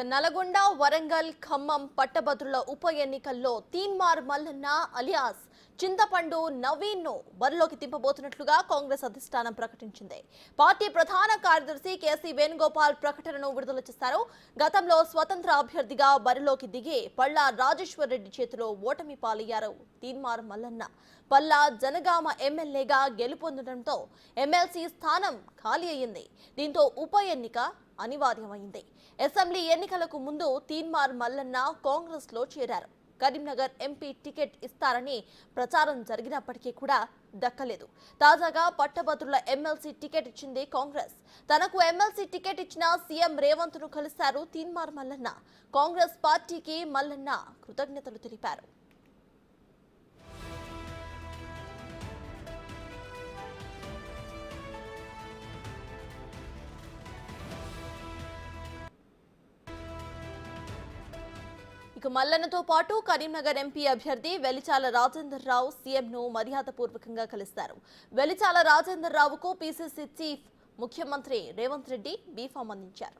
నల్గొండ, వరంగల్, ఖమ్మం పట్టభద్రుల ఉప ఎన్నికల్లో తీన్మార్ మల్లన్న అలియాస్ చింతపండు నవీన్ ను బరిలోకి దింపబోతున్నట్లుగా కాంగ్రెస్ అధిష్టానం ప్రకటించింది. పార్టీ ప్రధాన కార్యదర్శి కేసీ వేణుగోపాల్ ప్రకటనను విడుదల చేశారు. గతంలో స్వతంత్ర అభ్యర్థిగా బరిలోకి దిగి పల్లా రాజేశ్వర్ రెడ్డి చేతిలో ఓటమి పాలయ్యారు తీన్మార్ మల్లన్న. పల్లా జనగామ ఎమ్మెల్యేగా గెలుపొందడంతో ఎమ్మెల్సీ స్థానం ఖాళీ అయింది. దీంతో ఉప ఎన్నిక అనివార్యమైంది. అసెంబ్లీ ఎన్నికలకు ముందు తీన్మార్ మల్లన్న కాంగ్రెస్ లో చేరారు. కరీంనగర్ ఎంపీ టికెట్ ఇస్తారని ప్రచారం జరిగినప్పటికీ కూడా దక్కలేదు. తాజాగా పట్టభద్రుల ఎమ్మెల్సీ టికెట్ ఇచ్చింది కాంగ్రెస్. తనకు ఎమ్మెల్సీ టికెట్ ఇచ్చిన సీఎం రేవంత్ ను కలిశారు తీన్మార్ మల్లన్న. కాంగ్రెస్ పార్టీకి మల్లన్న కృతజ్ఞతలు తెలిపారు. ఇక మల్లన్నతో పాటు కరీంనగర్ ఎంపీ అభ్యర్థి వెలిచాల రాజేందర్ రావు సీఎంను మర్యాదపూర్వకంగా కలిశారు. వెలిచాల రాజేందర్ రావుకు పీసీసీ చీఫ్ ముఖ్యమంత్రి రేవంత్ రెడ్డి బీఫామ్ అందించారు.